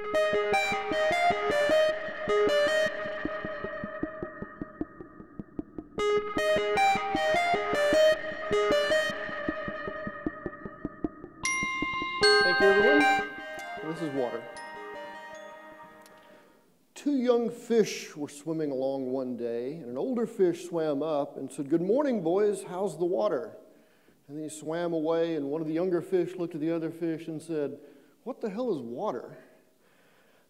Thank you, everyone. This is water. Two young fish were swimming along one day, and an older fish swam up and said, "Good morning, boys. How's the water?" And then he swam away, and one of the younger fish looked at the other fish and said, "What the hell is water?"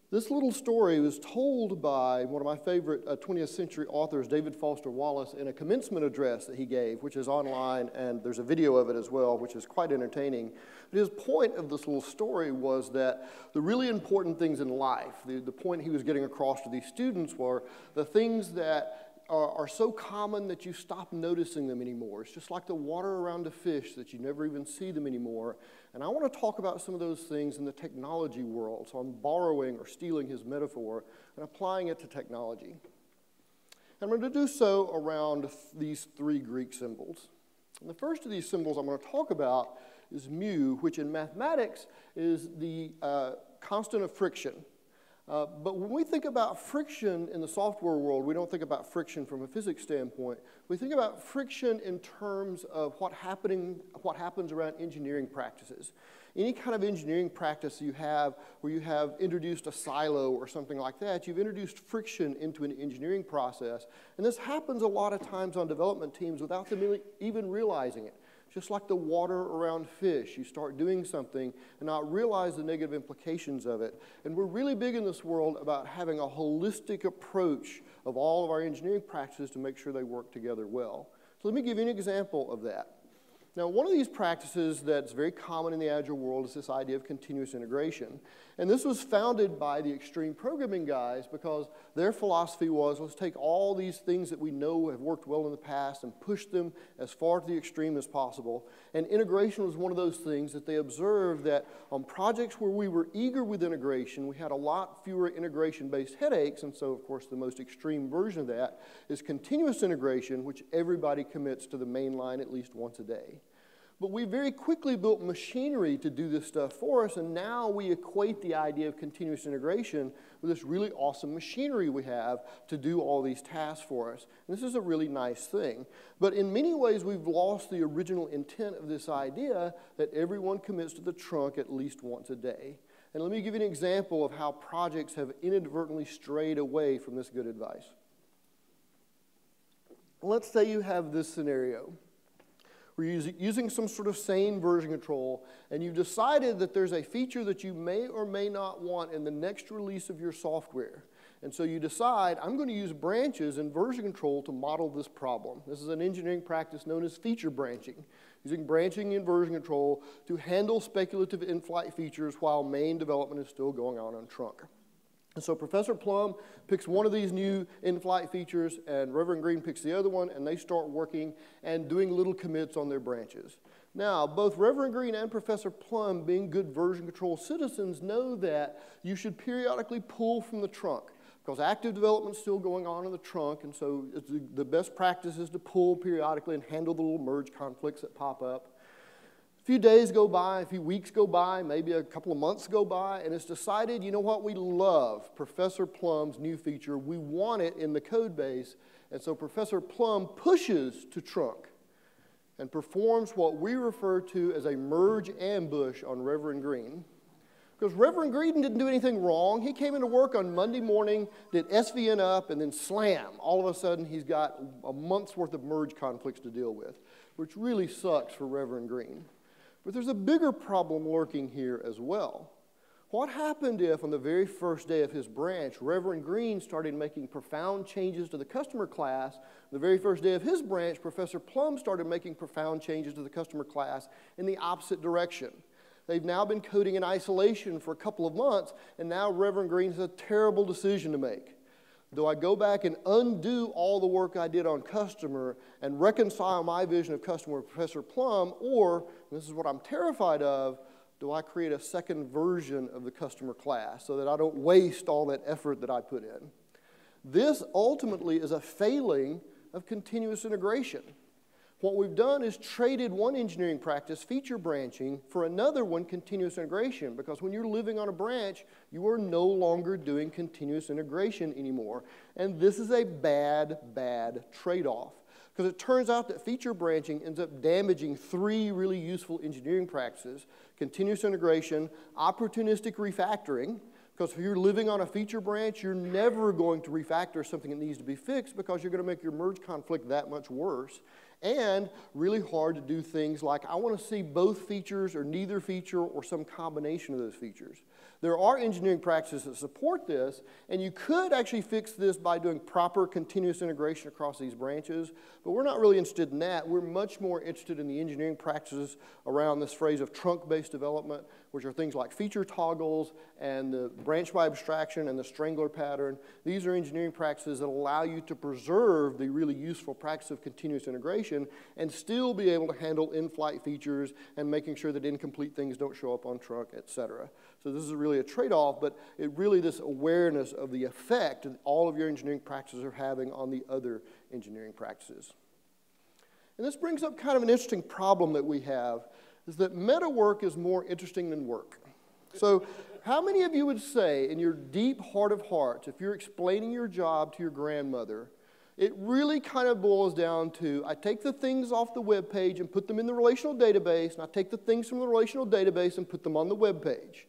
This little story was told by one of my favorite 20th century authors, David Foster Wallace, in a commencement address that he gave, which is online, and there's a video of it as well, which is quite entertaining. But his point of this little story was that the really important things in life, the point he was getting across to these students were the things that are so common that you stop noticing them anymore. It's just like the water around a fish that you never even see them anymore. And I want to talk about some of those things in the technology world. So I'm borrowing or stealing his metaphor and applying it to technology. And I'm going to do so around these three Greek symbols. And the first of these symbols I'm going to talk about is mu, which in mathematics is the constant of friction. But when we think about friction in the software world, we don't think about friction from a physics standpoint. We think about friction in terms of what happens around engineering practices. Any kind of engineering practice you have where you have introduced a silo or something like that, you've introduced friction into an engineering process. And this happens a lot of times on development teams without them really even realizing it. Just like the water around fish, you start doing something and not realize the negative implications of it. And we're really big in this world about having a holistic approach of all of our engineering practices to make sure they work together well. So let me give you an example of that. Now, one of these practices that's very common in the Agile world is this idea of continuous integration. And this was founded by the extreme programming guys because their philosophy was, let's take all these things that we know have worked well in the past and push them as far to the extreme as possible. And integration was one of those things that they observed that on projects where we were eager with integration, we had a lot fewer integration-based headaches. And so, of course, the most extreme version of that is continuous integration, which everybody commits to the main line at least once a day. But we very quickly built machinery to do this stuff for us, and now we equate the idea of continuous integration with this really awesome machinery we have to do all these tasks for us. And this is a really nice thing. But in many ways, we've lost the original intent of this idea that everyone commits to the trunk at least once a day. And let me give you an example of how projects have inadvertently strayed away from this good advice. Let's say you have this scenario. We're using some sort of sane version control, and you've decided that there's a feature that you may or may not want in the next release of your software. And so you decide, I'm going to use branches and version control to model this problem. This is an engineering practice known as feature branching, using branching and version control to handle speculative in-flight features while main development is still going on trunk. And so Professor Plum picks one of these new in-flight features, and Reverend Green picks the other one, and they start working and doing little commits on their branches. Now, both Reverend Green and Professor Plum, being good version control citizens, know that you should periodically pull from the trunk because active development is still going on in the trunk, and so the best practice is to pull periodically and handle the little merge conflicts that pop up. A few days go by, a few weeks go by, maybe a couple of months go by, and it's decided, you know what, we love Professor Plum's new feature. We want it in the code base, and so Professor Plum pushes to trunk and performs what we refer to as a merge ambush on Reverend Green. Because Reverend Green didn't do anything wrong. He came into work on Monday morning, did SVN up, and then slam. All of a sudden, he's got a month's worth of merge conflicts to deal with, which really sucks for Reverend Green. But there's a bigger problem lurking here as well. What happened if, on the very first day of his branch, Reverend Green started making profound changes to the customer class? The very first day of his branch, Professor Plum started making profound changes to the customer class in the opposite direction. They've now been coding in isolation for a couple of months, and now Reverend Green has a terrible decision to make. Do I go back and undo all the work I did on customer and reconcile my vision of customer with Professor Plum, or, and this is what I'm terrified of, do I create a second version of the customer class so that I don't waste all that effort that I put in? This ultimately is a failing of continuous integration. What we've done is traded one engineering practice, feature branching, for another one, continuous integration, because when you're living on a branch, you are no longer doing continuous integration anymore. And this is a bad, bad trade-off, because it turns out that feature branching ends up damaging three really useful engineering practices: continuous integration, opportunistic refactoring, because if you're living on a feature branch, you're never going to refactor something that needs to be fixed because you're going to make your merge conflict that much worse. And really hard to do things like, I want to see both features or neither feature or some combination of those features. There are engineering practices that support this, and you could actually fix this by doing proper continuous integration across these branches, but we're not really interested in that. We're much more interested in the engineering practices around this phrase of trunk-based development, which are things like feature toggles and the branch by abstraction and the strangler pattern. These are engineering practices that allow you to preserve the really useful practice of continuous integration and still be able to handle in-flight features and making sure that incomplete things don't show up on trunk, etc. So this is really a trade-off, but it really this awareness of the effect that all of your engineering practices are having on the other engineering practices. And this brings up kind of an interesting problem that we have, is that meta work is more interesting than work. So how many of you would say, in your deep heart of hearts, if you're explaining your job to your grandmother, it really kind of boils down to, I take the things off the web page and put them in the relational database, and I take the things from the relational database and put them on the web page.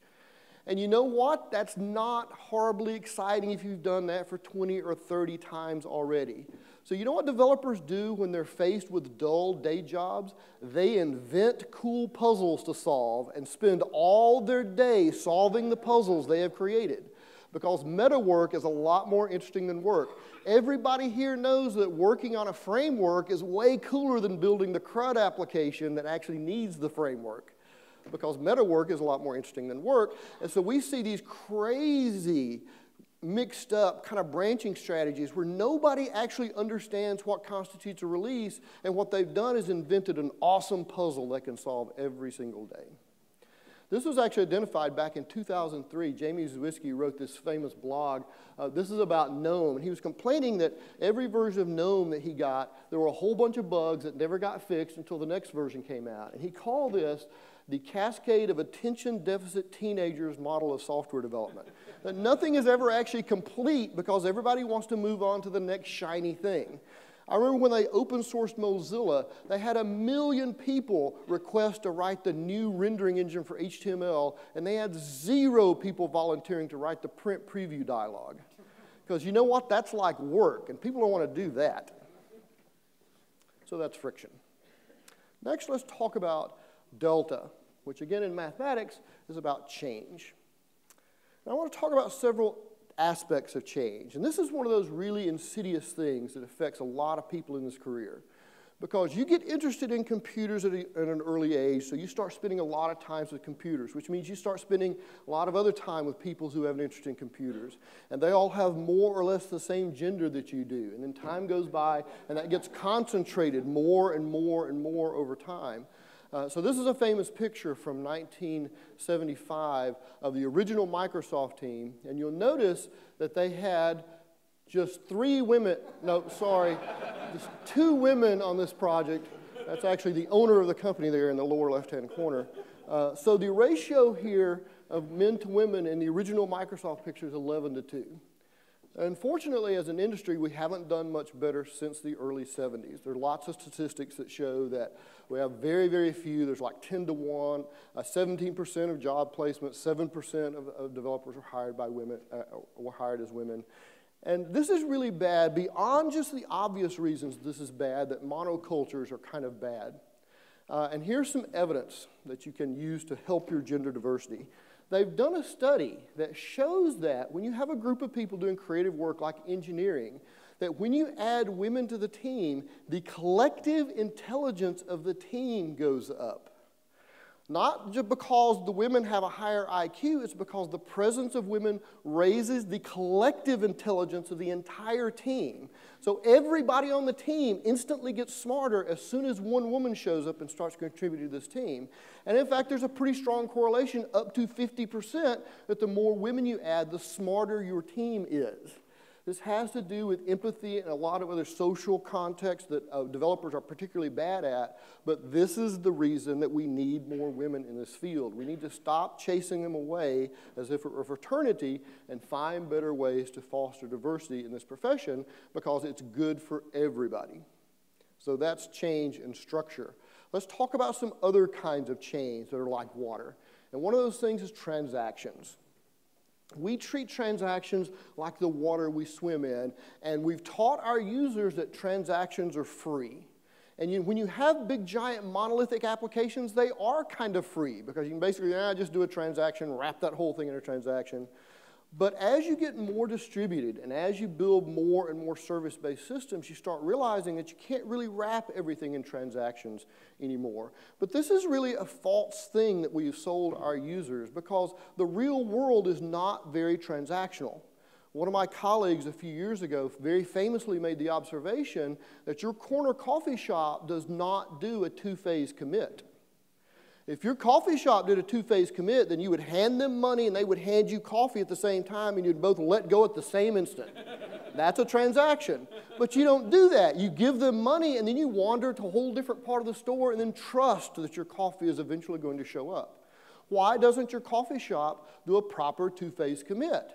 And you know what? That's not horribly exciting if you've done that for 20 or 30 times already. So you know what developers do when they're faced with dull day jobs? They invent cool puzzles to solve and spend all their day solving the puzzles they have created. Because meta work is a lot more interesting than work. Everybody here knows that working on a framework is way cooler than building the CRUD application that actually needs the framework, because meta work is a lot more interesting than work. And so we see these crazy, mixed up kind of branching strategies where nobody actually understands what constitutes a release, and what they've done is invented an awesome puzzle that can solve every single day. This was actually identified back in 2003. Jamie Zwisky wrote this famous blog. This is about GNOME. And he was complaining that every version of GNOME that he got, there were a whole bunch of bugs that never got fixed until the next version came out. And he called this the cascade of attention deficit teenagers model of software development. That nothing is ever actually complete because everybody wants to move on to the next shiny thing. I remember when they open sourced Mozilla, they had 1 million people request to write the new rendering engine for HTML, and they had 0 people volunteering to write the print preview dialog. Because you know what? That's like work, and people don't want to do that. So that's friction. Next, let's talk about delta, which again in mathematics is about change. Now, I want to talk about several aspects of change. And this is one of those really insidious things that affects a lot of people in this career. Because you get interested in computers at an early age, so you start spending a lot of time with computers, which means you start spending a lot of other time with people who have an interest in computers. And they all have more or less the same gender that you do. And then time goes by, and that gets concentrated more and more and more over time. So this is a famous picture from 1975 of the original Microsoft team. And you'll notice that they had just 3 women, no, sorry, just 2 women on this project. That's actually the owner of the company there in the lower left-hand corner. So the ratio here of men to women in the original Microsoft picture is 11:2. Unfortunately, as an industry, we haven't done much better since the early 70s. There are lots of statistics that show that we have very, very few. There's like 10:1, 17% of job placements, 7% of developers are hired by women, were hired as women. And this is really bad beyond just the obvious reasons this is bad, that monocultures are kind of bad. And here's some evidence that you can use to help your gender diversity. They've done a study that shows that when you have a group of people doing creative work like engineering, that when you add women to the team, the collective intelligence of the team goes up. Not just because the women have a higher IQ, it's because the presence of women raises the collective intelligence of the entire team. So everybody on the team instantly gets smarter as soon as one woman shows up and starts contributing to this team. And in fact, there's a pretty strong correlation, up to 50%, that the more women you add, the smarter your team is. This has to do with empathy and a lot of other social contexts that developers are particularly bad at, but this is the reason that we need more women in this field. We need to stop chasing them away as if it were a fraternity and find better ways to foster diversity in this profession because it's good for everybody. So that's change and structure. Let's talk about some other kinds of change that are like water. And one of those things is transactions. We treat transactions like the water we swim in, and we've taught our users that transactions are free. And when you have big, giant, monolithic applications, they are kind of free because you can basically just do a transaction, wrap that whole thing in a transaction. But as you get more distributed and as you build more and more service-based systems, you start realizing that you can't really wrap everything in transactions anymore. But this is really a false thing that we've sold our users because the real world is not very transactional. One of my colleagues a few years ago very famously made the observation that your corner coffee shop does not do a two-phase commit. If your coffee shop did a two-phase commit, then you would hand them money and they would hand you coffee at the same time and you'd both let go at the same instant. That's a transaction. But you don't do that. You give them money and then you wander to a whole different part of the store and then trust that your coffee is eventually going to show up. Why doesn't your coffee shop do a proper two-phase commit?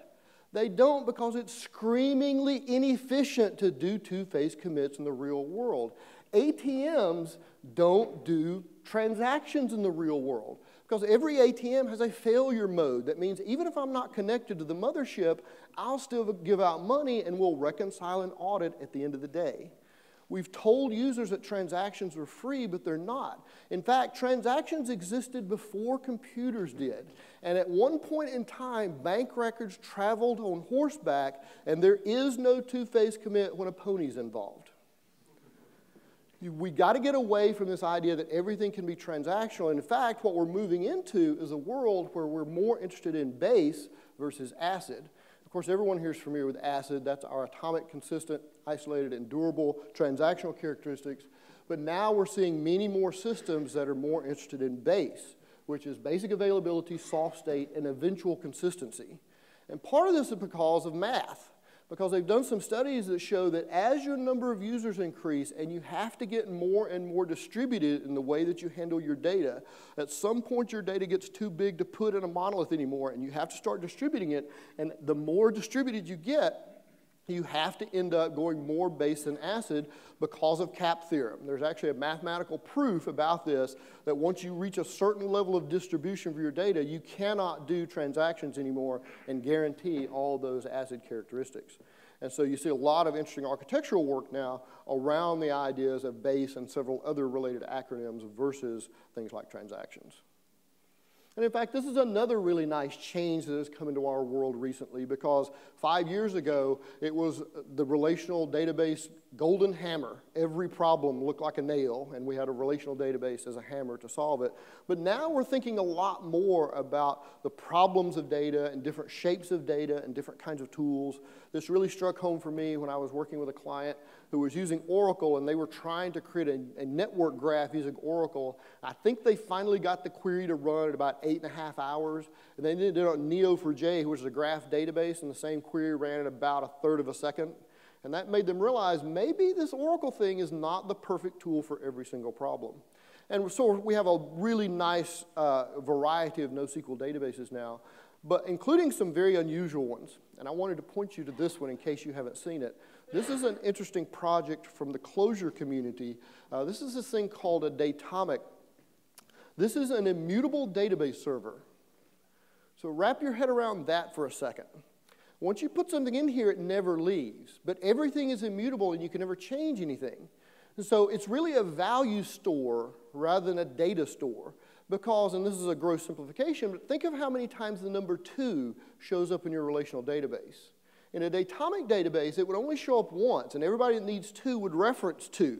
They don't because it's screamingly inefficient to do two-phase commits in the real world. ATMs don't do transactions in the real world because every ATM has a failure mode. That means even if I'm not connected to the mothership, I'll still give out money and we'll reconcile an audit at the end of the day. We've told users that transactions are free, but they're not. In fact, transactions existed before computers did. And at one point in time, bank records traveled on horseback, and there is no two-phase commit when a pony's involved. We got to get away from this idea that everything can be transactional. And in fact, what we're moving into is a world where we're more interested in base versus acid. Of course, everyone here is familiar with acid. That's our atomic, consistent, isolated, and durable transactional characteristics. But now we're seeing many more systems that are more interested in base, which is basic availability, soft state, and eventual consistency. And part of this is because of math. Because they've done some studies that show that as your number of users increase and you have to get more and more distributed in the way that you handle your data, at some point your data gets too big to put in a monolith anymore and you have to start distributing it. And the more distributed you get, you have to end up going more base than acid because of CAP theorem. There's actually a mathematical proof about this that once you reach a certain level of distribution for your data, you cannot do transactions anymore and guarantee all those acid characteristics. And so you see a lot of interesting architectural work now around the ideas of base and several other related acronyms versus things like transactions. And in fact, this is another really nice change that has come into our world recently because 5 years ago, it was the relational database golden hammer. Every problem looked like a nail, and we had a relational database as a hammer to solve it. But now we're thinking a lot more about the problems of data and different shapes of data and different kinds of tools. This really struck home for me when I was working with a client who was using Oracle, and they were trying to create a network graph using Oracle. I think they finally got the query to run at about 8.5 hours. And they did it on Neo4j, which is a graph database, and the same query ran at about 1/3 of a second. And that made them realize maybe this Oracle thing is not the perfect tool for every single problem. And so we have a really nice variety of NoSQL databases now, but including some very unusual ones. And I wanted to point you to this one in case you haven't seen it. This is an interesting project from the Clojure community. This is this thing called a Datomic. This is an immutable database server. So wrap your head around that for a second. Once you put something in here, it never leaves. But everything is immutable and you can never change anything. And so it's really a value store rather than a data store. Because, and this is a gross simplification, but think of how many times the number 2 shows up in your relational database. In a datomic database, it would only show up once, and everybody that needs 2 would reference 2,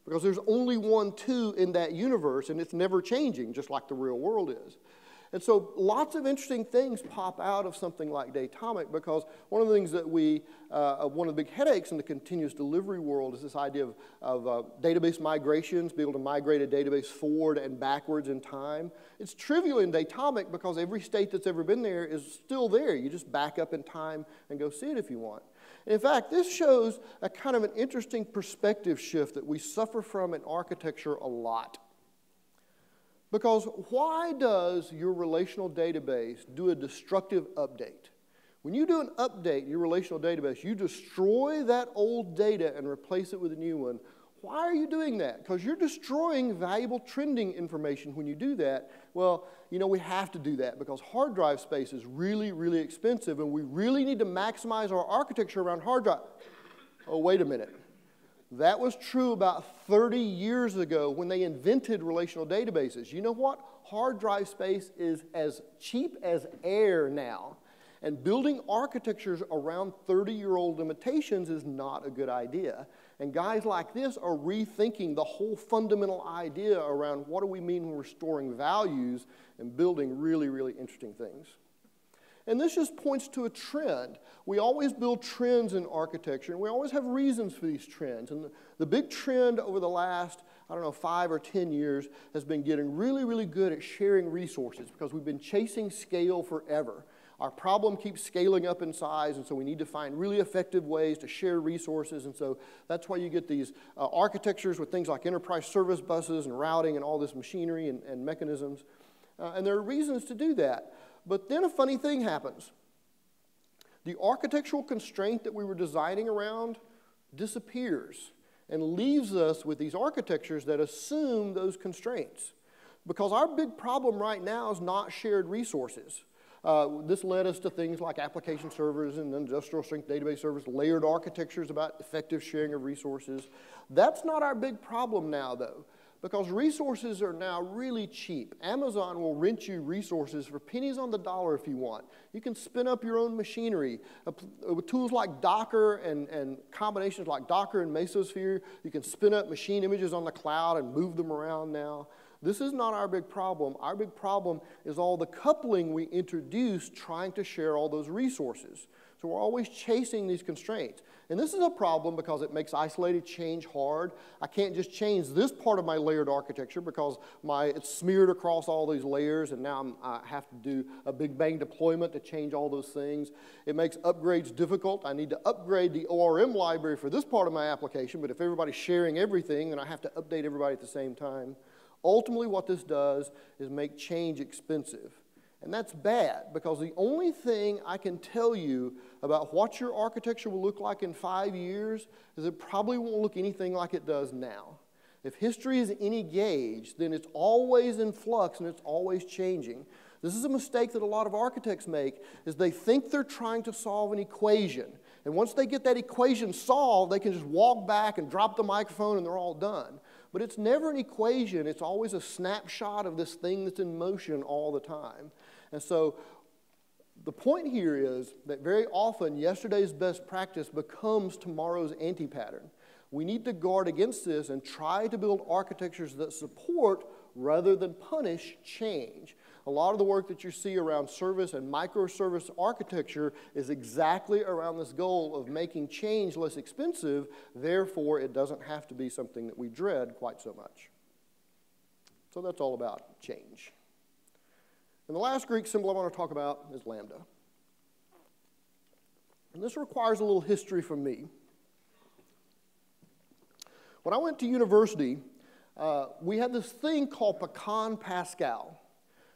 because there's only one 2 in that universe, and it's never changing, just like the real world is. And so lots of interesting things pop out of something like Datomic, because one of the things that one of the big headaches in the continuous delivery world is this idea of database migrations, be able to migrate a database forward and backwards in time. It's trivial in Datomic because every state that's ever been there is still there. You just back up in time and go see it if you want. And in fact, this shows a kind of an interesting perspective shift that we suffer from in architecture a lot. Because why does your relational database do a destructive update? When you do an update in your relational database, you destroy that old data and replace it with a new one. Why are you doing that? Because you're destroying valuable trending information when you do that. Well, you know, we have to do that because hard drive space is really, really expensive, and we really need to maximize our architecture around hard drive. Oh, wait a minute. That was true about 30 years ago when they invented relational databases. You know what? Hard drive space is as cheap as air now. And building architectures around 30-year-old limitations is not a good idea. And guys like this are rethinking the whole fundamental idea around what do we mean when we're storing values and building really, really interesting things. And this just points to a trend. We always build trends in architecture, and we always have reasons for these trends. And the big trend over the last, 5 or 10 years has been getting really, really good at sharing resources because we've been chasing scale forever. Our problem keeps scaling up in size, and so we need to find really effective ways to share resources. And so that's why you get these architectures with things like enterprise service buses and routing and all this machinery and mechanisms. And there are reasons to do that. But then a funny thing happens. The architectural constraint that we were designing around disappears and leaves us with these architectures that assume those constraints. Because our big problem right now is not shared resources. This led us to things like application servers and industrial strength database servers, layered architectures about effective sharing of resources. That's not our big problem now, though, because resources are now really cheap. Amazon will rent you resources for pennies on the dollar if you want. You can spin up your own machinery. With tools like Docker and combinations like Docker and Mesosphere, you can spin up machine images on the cloud and move them around now. This is not our big problem. Our big problem is all the coupling we introduced trying to share all those resources. So we're always chasing these constraints. And this is a problem because it makes isolated change hard. I can't just change this part of my layered architecture because it's smeared across all these layers, and now I have to do a big bang deployment to change all those things. It makes upgrades difficult. I need to upgrade the ORM library for this part of my application, but if everybody's sharing everything, then I have to update everybody at the same time. Ultimately, what this does is make change expensive. And that's bad, because the only thing I can tell you about what your architecture will look like in 5 years is it probably won't look anything like it does now. If history is any gauge, then it's always in flux and it's always changing. This is a mistake that a lot of architects make, is they think they're trying to solve an equation. And once they get that equation solved, they can just walk back and drop the microphone and they're all done. But it's never an equation. It's always a snapshot of this thing that's in motion all the time. And so the point here is that very often yesterday's best practice becomes tomorrow's anti-pattern. We need to guard against this and try to build architectures that support rather than punish change. A lot of the work that you see around service and microservice architecture is exactly around this goal of making change less expensive, therefore it doesn't have to be something that we dread quite so much. So that's all about change. And the last Greek symbol I want to talk about is lambda. And this requires a little history from me. When I went to university, we had this thing called Pecan Pascal.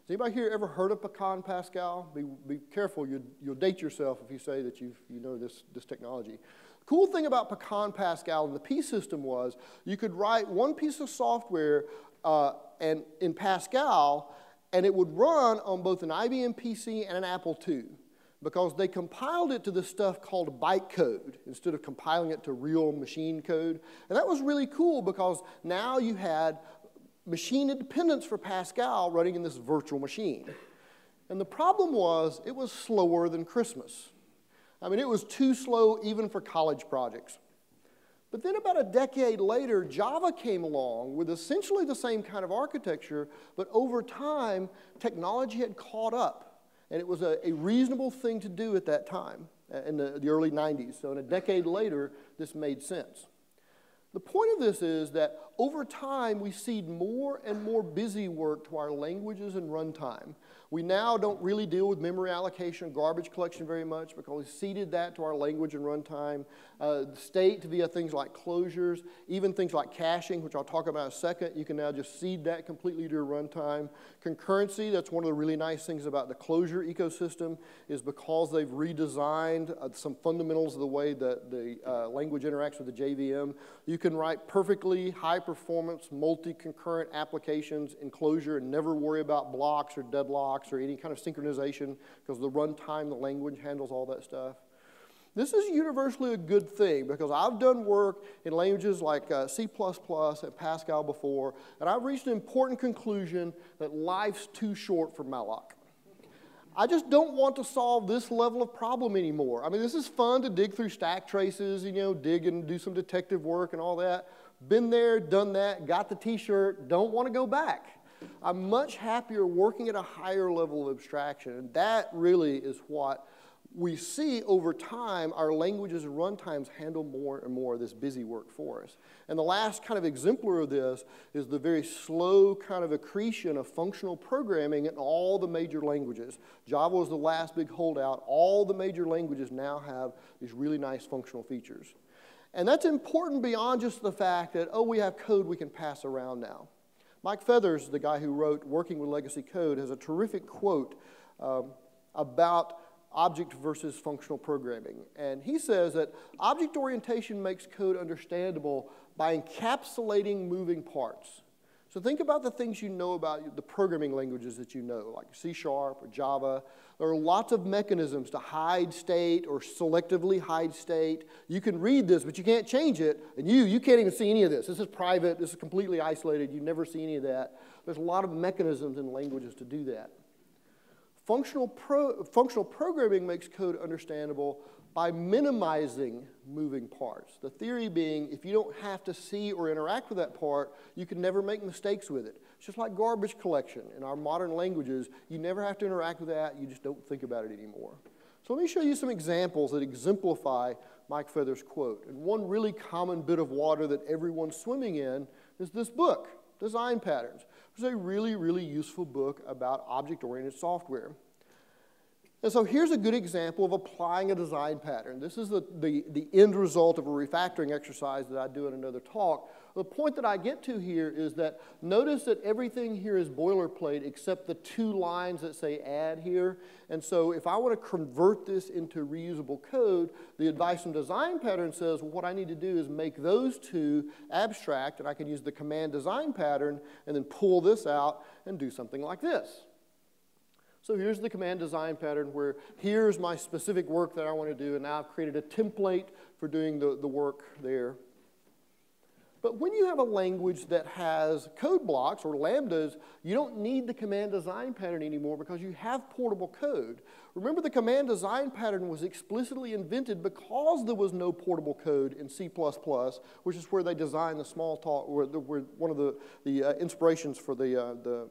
Has anybody here ever heard of Pecan Pascal? Be careful, you'll date yourself if you say that you know this technology. The cool thing about Pecan Pascal and the P system was you could write one piece of software and in Pascal, and it would run on both an IBM PC and an Apple II, because they compiled it to this stuff called bytecode instead of compiling it to real machine code. And that was really cool because now you had machine independence for Pascal running in this virtual machine. And the problem was it was slower than Christmas. I mean, it was too slow even for college projects. But then about a decade later, Java came along with essentially the same kind of architecture, but over time, technology had caught up, and it was a reasonable thing to do at that time, in the early 90s. So in a decade later, this made sense. The point of this is that over time, we cede more and more busy work to our languages and runtime. We now don't really deal with memory allocation and garbage collection very much because we ceded that to our language and runtime. State via things like closures, even things like caching, which I'll talk about in a second, you can now just cede that completely to your runtime. Concurrency, that's one of the really nice things about the closure ecosystem, is because they've redesigned some fundamentals of the way that the language interacts with the JVM. You can write perfectly high-performance, multi-concurrent applications in closure and never worry about blocks or deadlocks or any kind of synchronization because the runtime, the language handles all that stuff. This is universally a good thing because I've done work in languages like C++ and Pascal before, and I've reached an important conclusion that life's too short for malloc. I just don't want to solve this level of problem anymore. I mean, this is fun to dig through stack traces, dig and do some detective work and all that. Been there, done that, got the t-shirt, don't want to go back. I'm much happier working at a higher level of abstraction, and that really is what we see over time. Our languages and runtimes handle more and more of this busy work for us. And the last kind of exemplar of this is the very slow kind of accretion of functional programming in all the major languages. Java was the last big holdout. All the major languages now have these really nice functional features. And that's important beyond just the fact that, oh, we have code we can pass around now. Mike Feathers, the guy who wrote Working with Legacy Code, has a terrific quote about object versus functional programming. And he says that object orientation makes code understandable by encapsulating moving parts. So think about the things you know about the programming languages that you know, like C# or Java. There are lots of mechanisms to hide state or selectively hide state. You can read this, but you can't change it. And you can't even see any of this. This is private. This is completely isolated. You never see any of that. There's a lot of mechanisms in languages to do that. Functional programming makes code understandable by minimizing moving parts. The theory being, if you don't have to see or interact with that part, you can never make mistakes with it. It's just like garbage collection. In our modern languages, you never have to interact with that. You just don't think about it anymore. So let me show you some examples that exemplify Mike Feathers' quote. And one really common bit of water that everyone's swimming in is this book, Design Patterns. It's a really, really useful book about object-oriented software. And so here's a good example of applying a design pattern. This is the end result of a refactoring exercise that I do in another talk. The point that I get to here is that notice that everything here is boilerplate except the two lines that say add here. And so if I want to convert this into reusable code, the advice from design pattern says, well, what I need to do is make those two abstract, and I can use the command design pattern and then pull this out and do something like this. So here's the command design pattern where here's my specific work that I want to do, and now I've created a template for doing the work there. But when you have a language that has code blocks or lambdas, you don't need the command design pattern anymore because you have portable code. Remember, the command design pattern was explicitly invented because there was no portable code in C++, which is where they designed the small talk, where one of the inspirations for the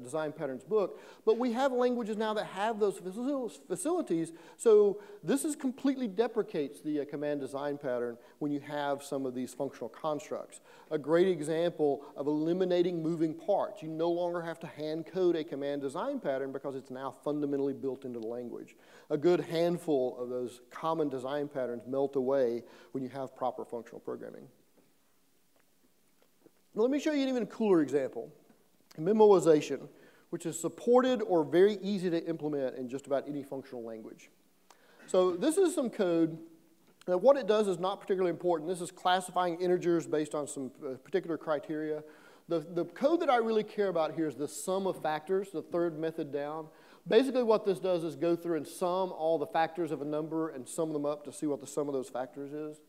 Design Patterns book. But we have languages now that have those facilities, so this is completely deprecates the command design pattern when you have some of these functional constructs. A great example of eliminating moving parts. You no longer have to hand code a command design pattern because it's now fundamentally built into the language. A good handful of those common design patterns melt away when you have proper functional programming. Now, let me show you an even cooler example. Memoization, which is supported or very easy to implement in just about any functional language. So this is some code. Now, what it does is not particularly important. This is classifying integers based on some particular criteria. The code that I really care about here is the sum of factors, the third method down. Basically what this does is go through and sum all the factors of a number and sum them up to see what the sum of those factors is.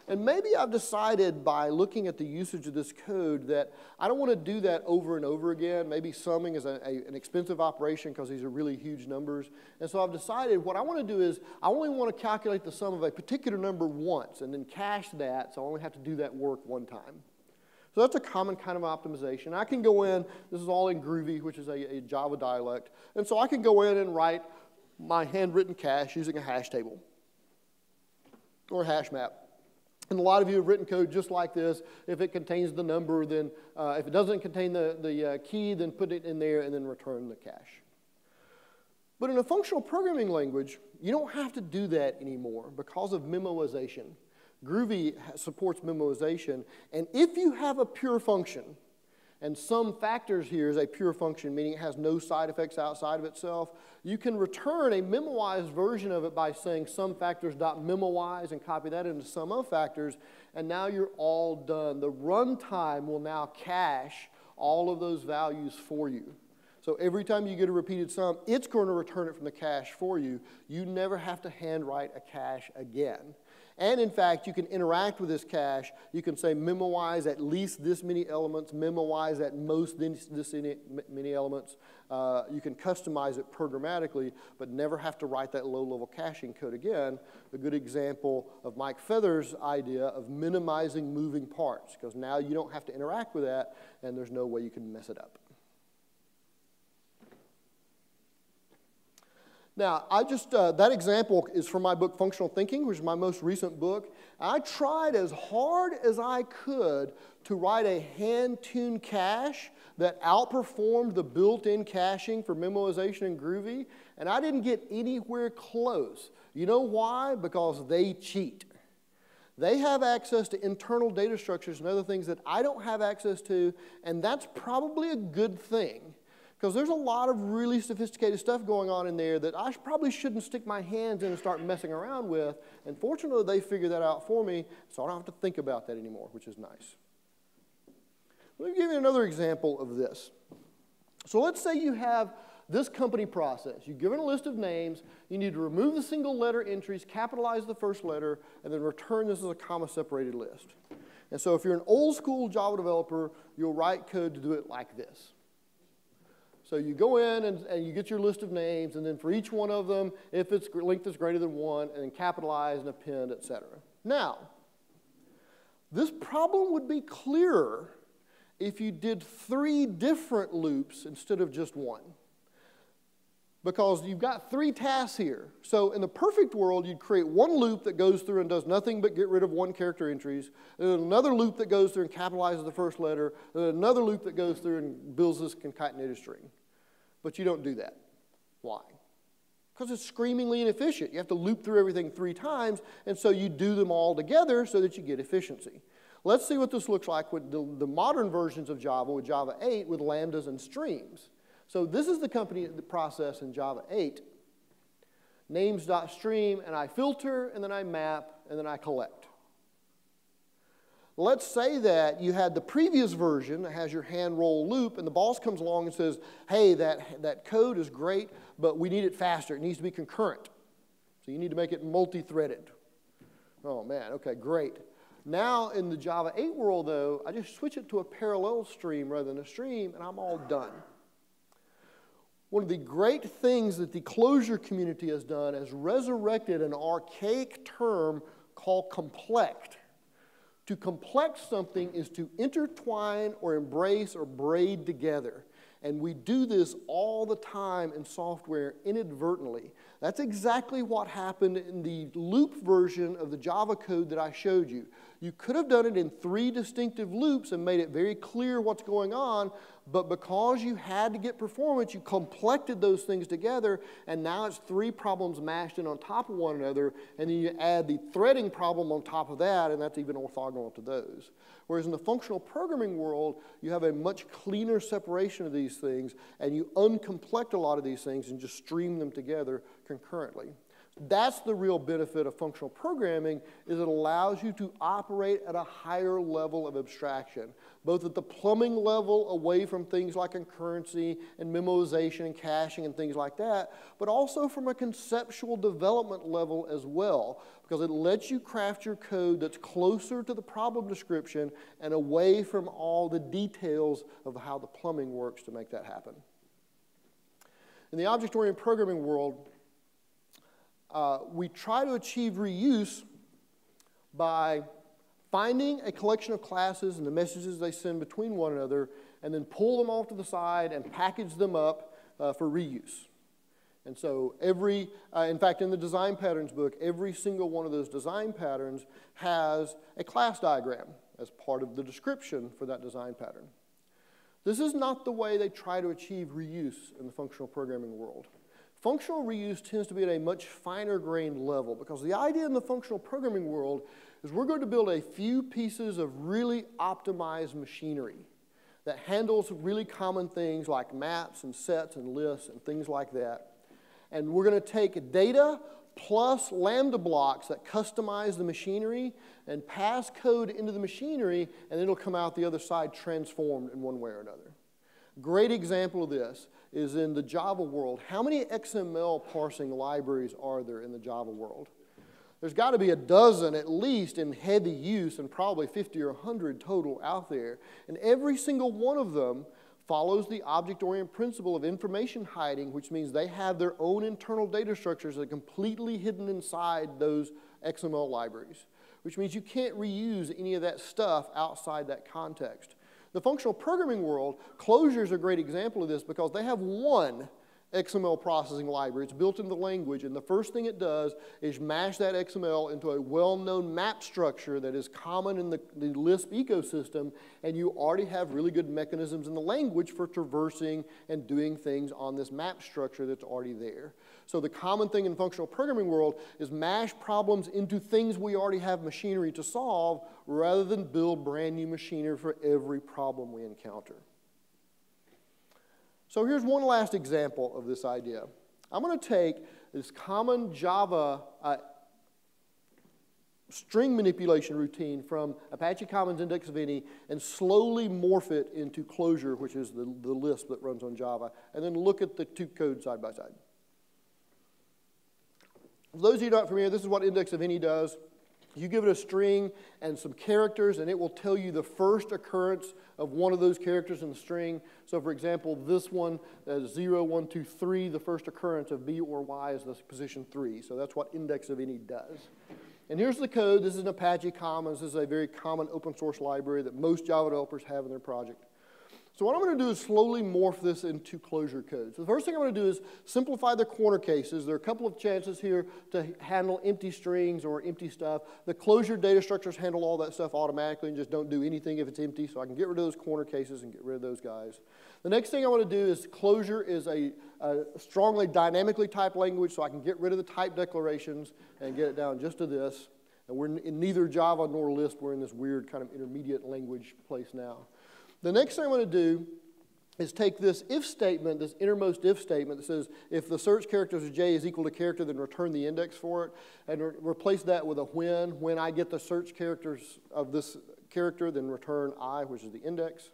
And maybe I've decided by looking at the usage of this code that I don't want to do that over and over again. Maybe summing is an expensive operation because these are really huge numbers. And so I've decided what I want to do is I only want to calculate the sum of a particular number once and then cache that, so I only have to do that work one time. So that's a common kind of optimization. I can go in, this is all in Groovy, which is a Java dialect. And so I can go in and write my handwritten cache using a hash table or a hash map. And a lot of you have written code just like this. If it contains the number, then if it doesn't contain the key, then put it in there and then return the cache. But in a functional programming language, you don't have to do that anymore because of memoization. Groovy supports memoization. And if you have a pure function, and some factors here is a pure function, meaning it has no side effects outside of itself, you can return a memoized version of it by saying sumFactors.memoize and copy that into sum of factors, and now you're all done. The runtime will now cache all of those values for you. So every time you get a repeated sum, it's going to return it from the cache for you. You never have to handwrite a cache again. And in fact, you can interact with this cache. You can say memoize at least this many elements, memoize at most this many elements. You can customize it programmatically, but never have to write that low-level caching code again. A good example of Mike Feather's idea of minimizing moving parts, because now you don't have to interact with that, and there's no way you can mess it up. Now, that example is from my book, Functional Thinking, which is my most recent book. I tried as hard as I could to write a hand-tuned cache that outperformed the built-in caching for memoization in Groovy, and I didn't get anywhere close. You know why? Because they cheat. They have access to internal data structures and other things that I don't have access to, and that's probably a good thing. Because there's a lot of really sophisticated stuff going on in there that I probably shouldn't stick my hands in and start messing around with. And fortunately, they figured that out for me, so I don't have to think about that anymore, which is nice. Let me give you another example of this. So let's say you have this company process. You're given a list of names. You need to remove the single letter entries, capitalize the first letter, and then return this as a comma-separated list. And so if you're an old-school Java developer, you'll write code to do it like this. So you go in and you get your list of names, and then for each one of them, if its length is greater than 1, and then capitalize and append, etc. Now, this problem would be clearer if you did 3 different loops instead of just 1. Because you've got 3 tasks here. So in the perfect world, you'd create one loop that goes through and does nothing but get rid of 1 character entries, and then another loop that goes through and capitalizes the first letter, and then another loop that goes through and builds this concatenated string. But you don't do that. Why? Because it's screamingly inefficient. You have to loop through everything 3 times, and so you do them all together so that you get efficiency. Let's see what this looks like with the modern versions of Java, with Java 8, with lambdas and streams. So this is the process in Java 8. Names.stream, and I filter, and then I map, and then I collect. Let's say that you had the previous version that has your hand roll loop, and the boss comes along and says, hey, that code is great, but we need it faster. It needs to be concurrent. So you need to make it multi-threaded. Oh, man, okay, great. Now, in the Java 8 world, though, I just switch it to a parallel stream rather than a stream, and I'm all done. One of the great things that the Clojure community has done is resurrected an archaic term called complect. To complex something is to intertwine or embrace or braid together. And we do this all the time in software inadvertently. That's exactly what happened in the loop version of the Java code that I showed you. You could have done it in 3 distinctive loops and made it very clear what's going on, but because you had to get performance, you complected those things together, and now it's 3 problems mashed in on top of one another, and then you add the threading problem on top of that, and that's even orthogonal to those. Whereas in the functional programming world, you have a much cleaner separation of these things, and you uncomplect a lot of these things and just stream them together concurrently. That's the real benefit of functional programming, is it allows you to operate at a higher level of abstraction, both at the plumbing level away from things like concurrency and memoization and caching and things like that, but also from a conceptual development level as well, because it lets you craft your code that's closer to the problem description and away from all the details of how the plumbing works to make that happen. In the object-oriented programming world, we try to achieve reuse by finding a collection of classes and the messages they send between one another, and then pull them off to the side and package them up for reuse. And so in fact, in the design patterns book, every single one of those design patterns has a class diagram as part of the description for that design pattern. This is not the way they try to achieve reuse in the functional programming world. Functional reuse tends to be at a much finer grained level, because the idea in the functional programming world is we're going to build a few pieces of really optimized machinery that handles really common things like maps and sets and lists and things like that. And we're going to take data plus lambda blocks that customize the machinery and pass code into the machinery, and it'll come out the other side transformed in one way or another. Great example of this is in the Java world. How many XML parsing libraries are there in the Java world? There's got to be a dozen at least in heavy use, and probably 50 or 100 total out there. And every single one of them follows the object-oriented principle of information hiding, which means they have their own internal data structures that are completely hidden inside those XML libraries, which means you can't reuse any of that stuff outside that context. The functional programming world, Clojure is a great example of this, because they have one XML processing library. It's built into the language, and the first thing it does is mash that XML into a well-known map structure that is common in the Lisp ecosystem, and you already have really good mechanisms in the language for traversing and doing things on this map structure that's already there. So the common thing in the functional programming world is mash problems into things we already have machinery to solve, rather than build brand new machinery for every problem we encounter. So here's one last example of this idea. I'm going to take this common Java string manipulation routine from Apache Commons index of any and slowly morph it into Clojure, which is the Lisp that runs on Java, and then look at the two codes side by side. For those of you not familiar, this is what index of any does. You give it a string and some characters, and it will tell you the first occurrence of one of those characters in the string. So, for example, this one, 0, 1, 2, 3, the first occurrence of B or Y is the position 3. So that's what index of any does. And here's the code. This is an Apache Commons. This is a very common open source library that most Java developers have in their project. So what I'm going to do is slowly morph this into Clojure code. So the first thing I'm going to do is simplify the corner cases. There are a couple of chances here to handle empty strings or empty stuff. The Clojure data structures handle all that stuff automatically and just don't do anything if it's empty, so I can get rid of those corner cases and get rid of those guys. The next thing I want to do is Clojure is a strongly dynamically typed language, so I can get rid of the type declarations and get it down just to this. And we're in neither Java nor Lisp. We're in this weird kind of intermediate language place now. The next thing I'm going to do is take this if statement, this innermost if statement that says if the search characters of J is equal to character, then return the index for it, and replace that with a when. When I get the search characters of this character, then return I, which is the index.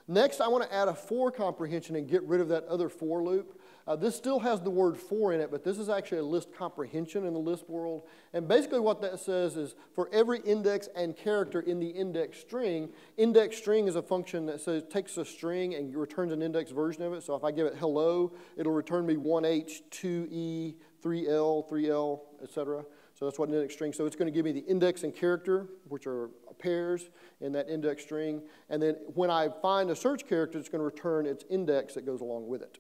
Next, I want to add a for comprehension and get rid of that other for loop. This still has the word for in it, but this is actually a list comprehension in the Lisp world. And basically what that says is for every index and character in the index string is a function that says takes a string and returns an index version of it. So if I give it hello, it'll return me 1H, 2E, 3L, 3L, etc. So that's what an index string. So it's going to give me the index and character, which are pairs in that index string. And then when I find a search character, it's going to return its index that goes along with it.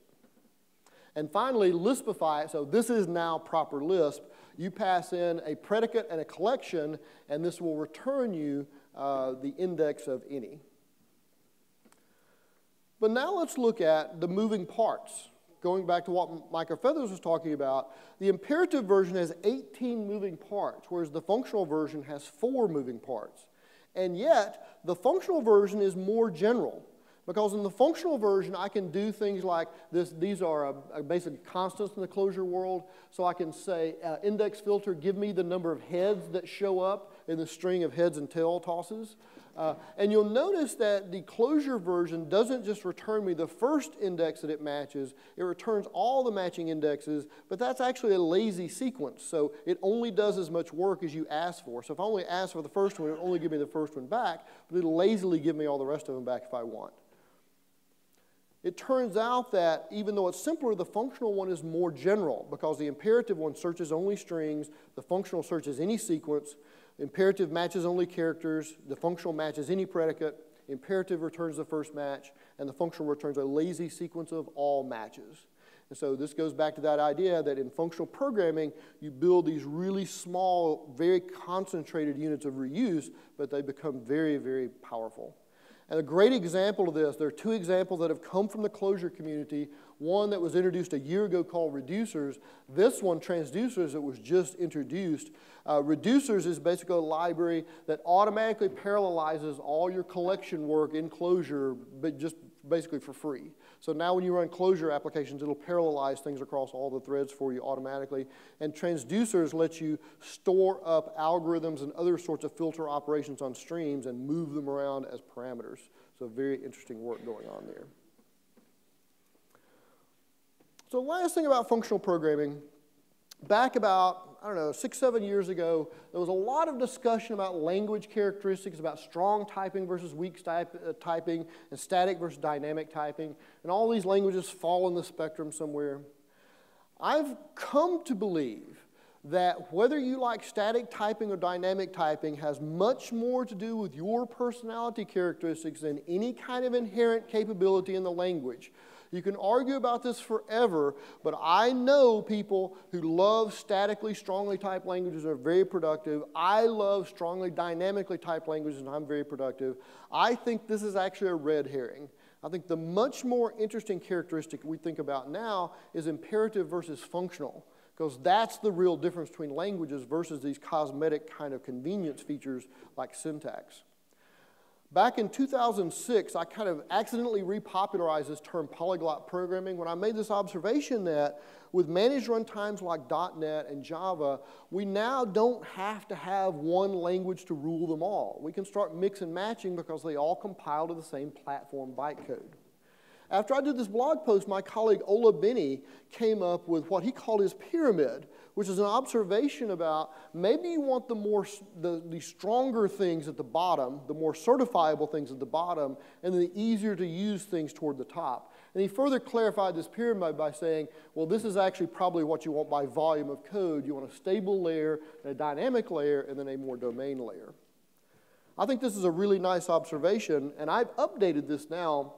And finally, Lispify it. So this is now proper Lisp. You pass in a predicate and a collection, and this will return you the index of any. But now let's look at the moving parts. Going back to what Micah Feathers was talking about, the imperative version has 18 moving parts, whereas the functional version has 4 moving parts. And yet, the functional version is more general. Because in the functional version, I can do things like this. These are basic constants in the closure world. So I can say, index filter, give me the number of heads that show up in the string of heads and tail tosses. And you'll notice that the closure version doesn't just return me the first index that it matches. It returns all the matching indexes, but that's actually a lazy sequence. So it only does as much work as you ask for. So if I only ask for the first one, it'll only give me the first one back, but it'll lazily give me all the rest of them back if I want. It turns out that even though it's simpler, the functional one is more general because the imperative one searches only strings, the functional searches any sequence, imperative matches only characters, the functional matches any predicate, imperative returns the first match, and the functional returns a lazy sequence of all matches. And so this goes back to that idea that in functional programming, you build these really small, very concentrated units of reuse, but they become very, very powerful. And a great example of this, there are two examples that have come from the closure community. One that was introduced a year ago called reducers. This one, transducers, that was just introduced. Reducers is basically a library that automatically parallelizes all your collection work in closure, but just basically for free. So now when you run closure applications, it'll parallelize things across all the threads for you automatically. And transducers lets you store up algorithms and other sorts of filter operations on streams and move them around as parameters. So very interesting work going on there. So last thing about functional programming, back about, 6, 7 years ago, there was a lot of discussion about language characteristics, about strong typing versus weak typing, and static versus dynamic typing. And all these languages fall in the spectrum somewhere. I've come to believe that whether you like static typing or dynamic typing has much more to do with your personality characteristics than any kind of inherent capability in the language. You can argue about this forever, but I know people who love statically, strongly typed languages and are very productive. I love strongly dynamically typed languages and I'm very productive. I think this is actually a red herring. I think the much more interesting characteristic we think about now is imperative versus functional, because that's the real difference between languages versus these cosmetic kind of convenience features like syntax. Back in 2006, I kind of accidentally repopularized this term polyglot programming when I made this observation that with managed runtimes like .NET and Java, we now don't have to have one language to rule them all. We can start mix and matching because they all compile to the same platform bytecode. After I did this blog post, my colleague Ola Benny came up with what he called his pyramid, which is an observation about maybe you want the stronger things at the bottom, the more certifiable things at the bottom, and the easier to use things toward the top. And he further clarified this pyramid by saying, well, this is actually probably what you want by volume of code. You want a stable layer, and a dynamic layer, and then a more domain layer. I think this is a really nice observation, and I've updated this now,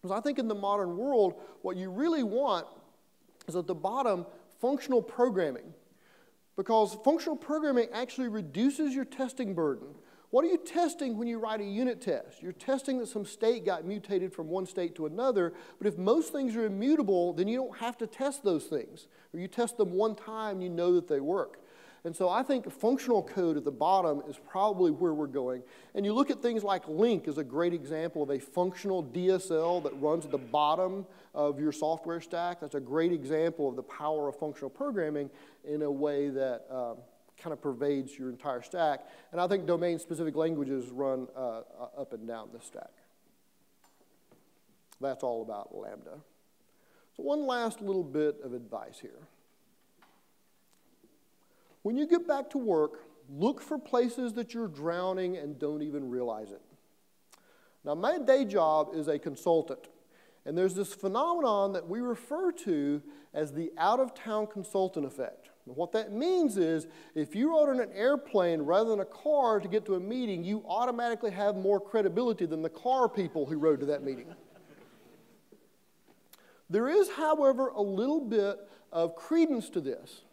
because I think in the modern world, what you really want is at the bottom functional programming. Because functional programming actually reduces your testing burden. What are you testing when you write a unit test? You're testing that some state got mutated from one state to another, but if most things are immutable, then you don't have to test those things. Or you test them one time, you know that they work. And so I think functional code at the bottom is probably where we're going. And you look at things like LINQ as a great example of a functional DSL that runs at the bottom of your software stack. That's a great example of the power of functional programming in a way that kind of pervades your entire stack. And I think domain-specific languages run up and down the stack. That's all about Lambda. So one last little bit of advice here. When you get back to work, look for places that you're drowning and don't even realize it. Now, my day job is a consultant, and there's this phenomenon that we refer to as the out-of-town consultant effect. And what that means is if you rode on an airplane rather than a car to get to a meeting, you automatically have more credibility than the car people who rode to that meeting. There is, however, a little bit of credence to this.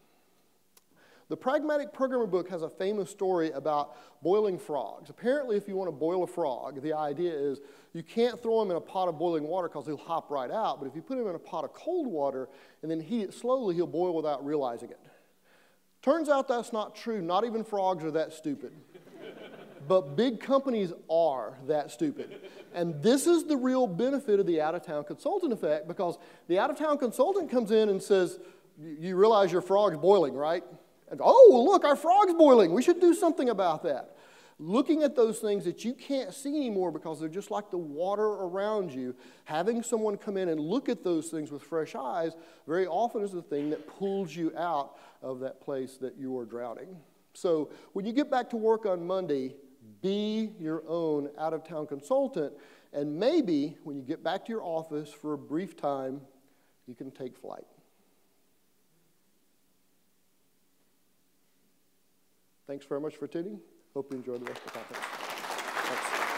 The Pragmatic Programmer book has a famous story about boiling frogs. Apparently, if you want to boil a frog, the idea is you can't throw him in a pot of boiling water because he'll hop right out, but if you put him in a pot of cold water and then heat it slowly, he'll boil without realizing it. Turns out that's not true. Not even frogs are that stupid. But big companies are that stupid. And this is the real benefit of the out-of-town consultant effect, because the out-of-town consultant comes in and says, you realize your frog's boiling, right? And, oh, look, our frog's boiling. We should do something about that. Looking at those things that you can't see anymore because they're just like the water around you, having someone come in and look at those things with fresh eyes very often is the thing that pulls you out of that place that you are drowning. So when you get back to work on Monday, be your own out-of-town consultant, and maybe when you get back to your office for a brief time, you can take flight. Thanks very much for tuning. Hope you enjoyed the rest of the conference. Thanks.